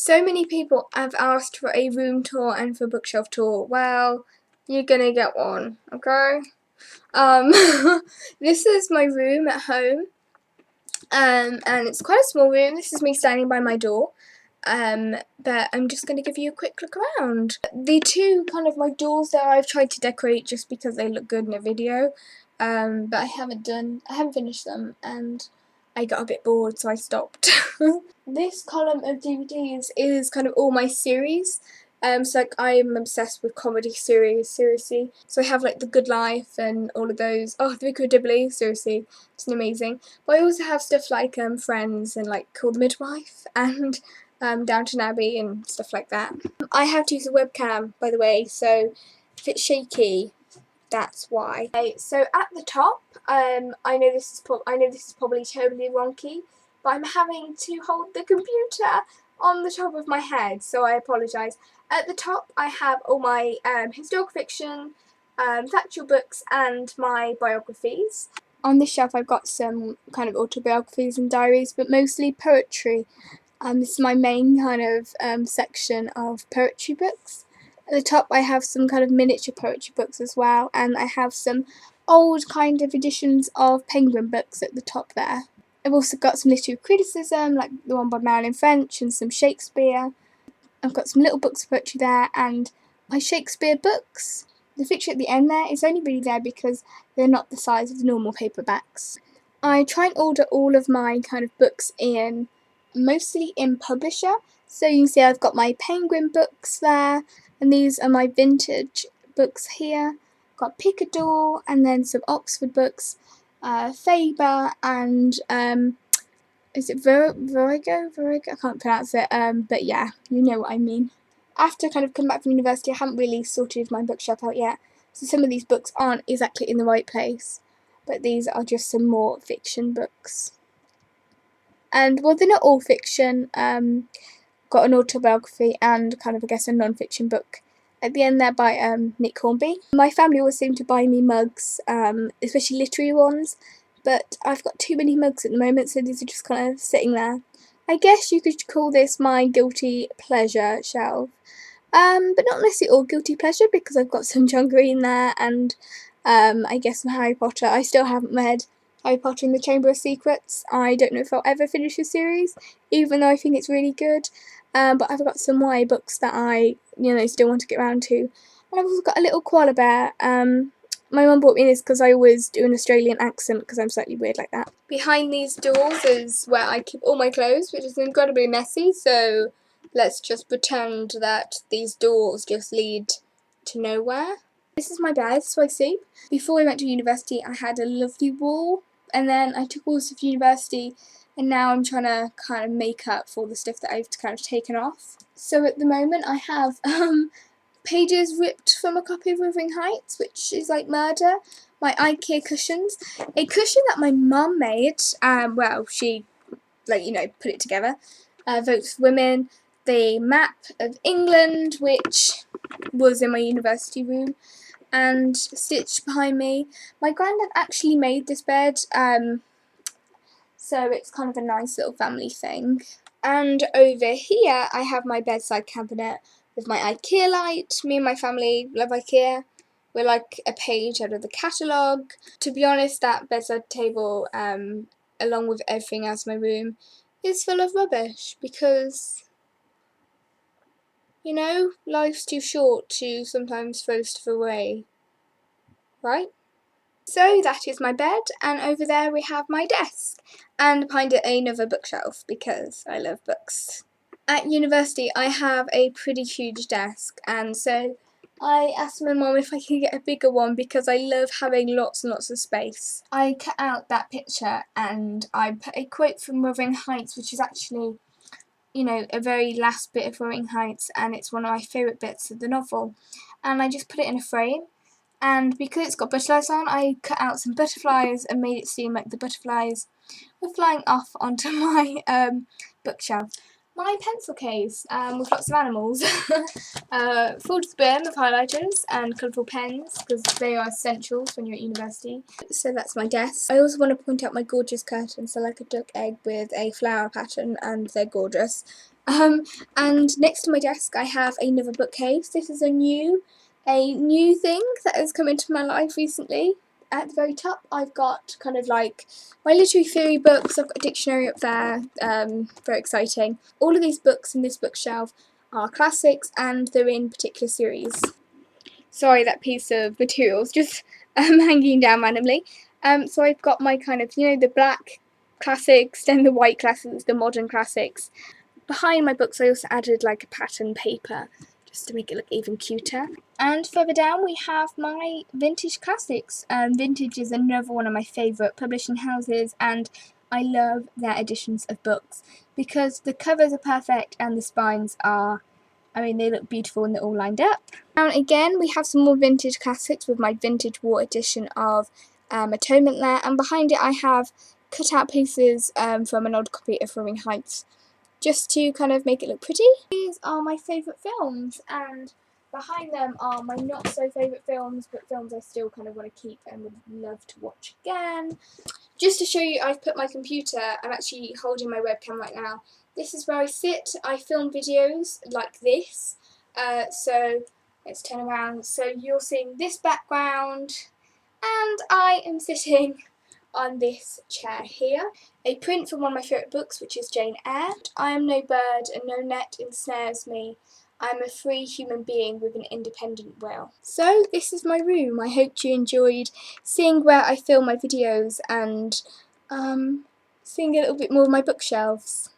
So many people have asked for a room tour and for a bookshelf tour. Well, you're gonna get one, okay? This is my room at home, and it's quite a small room. This is me standing by my door, but I'm just going to give you a quick look around. The two kind of my doors there I've tried to decorate just because they look good in a video, but I haven't finished them, and I got a bit bored, so I stopped. This column of DVDs is kind of all my series. So like I'm obsessed with comedy series, seriously. So I have like The Good Life and all of those. Oh, The Vicar of Dibley, seriously, it's amazing. But I also have stuff like Friends and like Call the Midwife and Downton Abbey and stuff like that. I have to use a webcam, by the way, so if it's shaky, that's why. Okay, so at the top, I know this is probably terribly wonky, but I'm having to hold the computer on the top of my head, so I apologise. At the top I have all my historical fiction, factual books and my biographies. On this shelf I've got some kind of autobiographies and diaries, but mostly poetry. This is my main kind of section of poetry books. At the top I have some kind of miniature poetry books as well, and I have some old kind of editions of Penguin books at the top there. I've also got some literary criticism, like the one by Marilyn French, and some Shakespeare. I've got some little books of poetry there, and my Shakespeare books. The fiction at the end there is only really there because they're not the size of the normal paperbacks. I try and order all of my kind of books in, mostly in publisher. So you can see I've got my Penguin books there, and these are my vintage books here. I've got Picador, and then some Oxford books. Faber and is it Virgo? I can't pronounce it, but yeah, you know what I mean. After kind of coming back from university, I haven't really sorted my bookshelf out yet, so some of these books aren't exactly in the right place, but these are just some more fiction books. And well, they're not all fiction. Got an autobiography and kind of, I guess, a non-fiction book at the end there by Nick Hornby. My family always seem to buy me mugs, especially literary ones, but I've got too many mugs at the moment, so these are just kind of sitting there. I guess you could call this my guilty pleasure shelf, but not necessarily all guilty pleasure, because I've got some John Green there and I guess some Harry Potter. I still haven't read Harry Potter and the Chamber of Secrets. I don't know if I'll ever finish the series, even though I think it's really good. But I've got some YA books that I, still want to get around to. And I've also got a little koala bear. My mum bought me this because I always do an Australian accent because I'm slightly weird like that. Behind these doors is where I keep all my clothes, which is incredibly messy, so let's just pretend that these doors just lead to nowhere. This is my bed, so I sleep. Before I went to university, I had a lovely wall, and then I took all this of university, and now I'm trying to kind of make up for the stuff that I've kind of taken off. So at the moment I have pages ripped from a copy of Wuthering Heights, which is like murder. My IKEA cushions. A cushion that my mum made, well, she, put it together. Votes for Women. The map of England, which was in my university room, and stitched behind me. My granddad actually made this bed, so it's kind of a nice little family thing. And over here I have my bedside cabinet with my IKEA light. Me and my family love IKEA. We're like a page out of the catalogue. To be honest, that bedside table, along with everything else in my room, is full of rubbish because, life's too short to sometimes throw stuff away, right? So that is my bed, and over there we have my desk, and behind it another bookshelf because I love books. At university I have a pretty huge desk, and so I asked my mum if I could get a bigger one because I love having lots and lots of space. I cut out that picture and I put a quote from Wuthering Heights, which is actually, a very last bit of Wuthering Heights, and it's one of my favourite bits of the novel, and I just put it in a frame. And because it's got butterflies on, I cut out some butterflies and made it seem like the butterflies were flying off onto my bookshelf. my pencil case with lots of animals. Full to the brim of highlighters and colourful pens because they are essentials when you're at university. So that's my desk. I also want to point out my gorgeous curtains. They're like a duck egg with a flower pattern and they're gorgeous. And next to my desk I have another bookcase. This is a new thing that has come into my life recently. At the very top I've got kind of like my literary theory books. I've got a dictionary up there, very exciting. All of these books in this bookshelf are classics and they're in particular series. Sorry, that piece of material's just hanging down randomly. So I've got my kind of, the black classics, then the white classics, the modern classics. Behind my books I also added like a pattern paper just to make it look even cuter. And further down we have my vintage classics. Vintage is another one of my favourite publishing houses and I love their editions of books because the covers are perfect and the spines are, they look beautiful and they're all lined up. Down again we have some more vintage classics with my vintage war edition of Atonement there, and behind it I have cut out pieces from an old copy of Wuthering Heights just to kind of make it look pretty. These are my favourite films and behind them are my not so favourite films, but films I still kind of want to keep and would love to watch again. Just to show you, I've put my computer, I'm actually holding my webcam right now. This is where I sit. I film videos like this. So let's turn around. So you're seeing this background and I am sitting on this chair here. A print from one of my favourite books, which is Jane Eyre. I am no bird and no net ensnares me. I am a free human being with an independent will. So this is my room. I hope you enjoyed seeing where I film my videos and seeing a little bit more of my bookshelves.